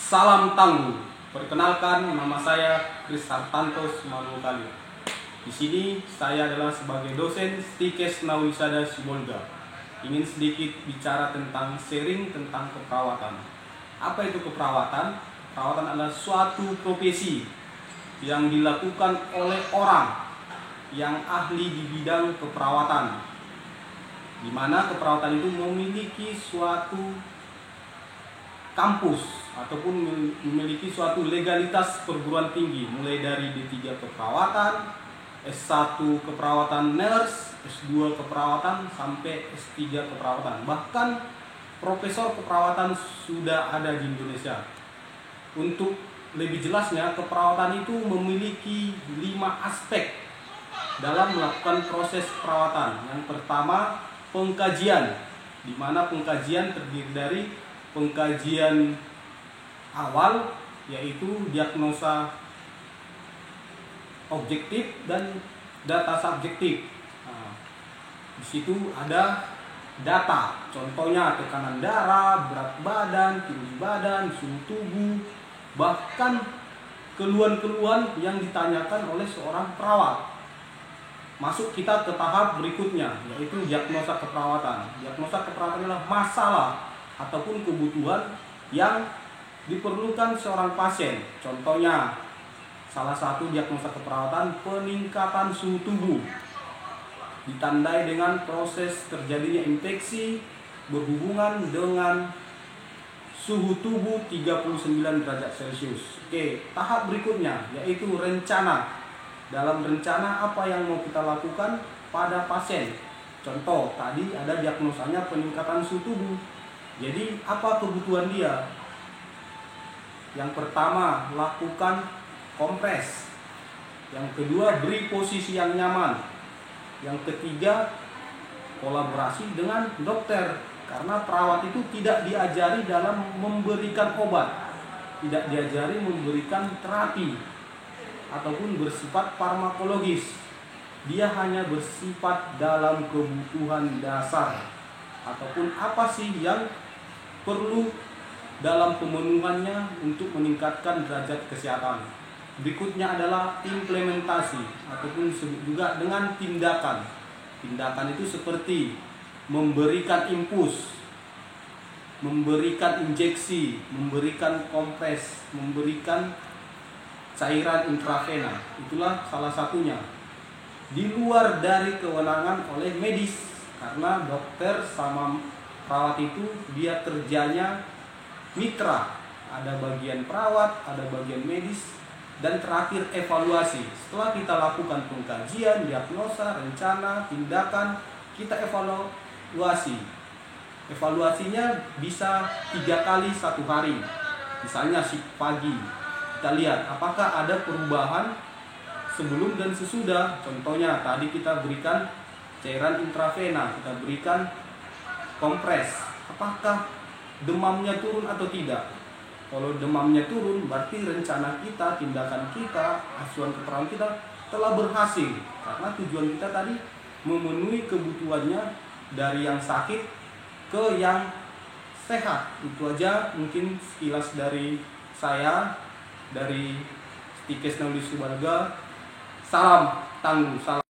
Salam tangguh. Perkenalkan, nama saya Kris Hartanto Semanukali. Di sini saya adalah sebagai dosen Stikes Nauwisada Sibolga. Ingin sedikit bicara tentang sharing tentang keperawatan. Apa itu keperawatan? Keperawatan adalah suatu profesi yang dilakukan oleh orang yang ahli di bidang keperawatan, di mana keperawatan itu memiliki suatu kampus ataupun memiliki suatu legalitas perguruan tinggi, mulai dari D3 keperawatan, S1 keperawatan nurse, S2 keperawatan, sampai S3 keperawatan. Bahkan profesor keperawatan sudah ada di Indonesia. Untuk lebih jelasnya, keperawatan itu memiliki 5 aspek dalam melakukan proses perawatan. Yang pertama, pengkajian, di mana pengkajian terdiri dari pengkajian awal, yaitu diagnosa objektif dan data subjektif. Nah, di situ ada data, contohnya tekanan darah, berat badan, tinggi badan, suhu tubuh, bahkan keluhan-keluhan yang ditanyakan oleh seorang perawat. Masuk kita ke tahap berikutnya, yaitu diagnosa keperawatan. Diagnosa keperawatan adalah masalah ataupun kebutuhan yang diperlukan seorang pasien. Contohnya, salah satu diagnosa keperawatan peningkatan suhu tubuh, ditandai dengan proses terjadinya infeksi berhubungan dengan suhu tubuh 39 derajat Celcius. Oke, tahap berikutnya yaitu rencana. Dalam rencana apa yang mau kita lakukan pada pasien. Contoh, tadi ada diagnosanya peningkatan suhu tubuh. Jadi apa kebutuhan dia? Yang pertama, lakukan kompres. Yang kedua, beri posisi yang nyaman. Yang ketiga, kolaborasi dengan dokter. Karena perawat itu tidak diajari dalam memberikan obat, tidak diajari memberikan terapi ataupun bersifat farmakologis. Dia hanya bersifat dalam kebutuhan dasar ataupun apa sih yang perlu dalam pemenuhannya untuk meningkatkan derajat kesehatan. Berikutnya adalah implementasi ataupun disebut juga dengan tindakan. Tindakan itu seperti memberikan infus, memberikan injeksi, memberikan kompres, memberikan cairan intravena. Itulah salah satunya. Di luar dari kewenangan oleh medis, karena dokter sama perawat itu dia kerjanya mitra. Ada bagian perawat, ada bagian medis, dan terakhir evaluasi. Setelah kita lakukan pengkajian, diagnosa, rencana, tindakan, kita evaluasi. Evaluasinya bisa 3 kali 1 hari. Misalnya shift pagi, kita lihat apakah ada perubahan sebelum dan sesudah. Contohnya tadi kita berikan cairan intravena, kita berikan kompres. Apakah demamnya turun atau tidak? Kalau demamnya turun, berarti rencana kita, tindakan kita, asuhan keperawatan kita telah berhasil. Karena tujuan kita tadi memenuhi kebutuhannya dari yang sakit ke yang sehat. Itu aja mungkin sekilas dari saya, dari Stikes Nauwisada Sibolga. Salam tangguh. Salam.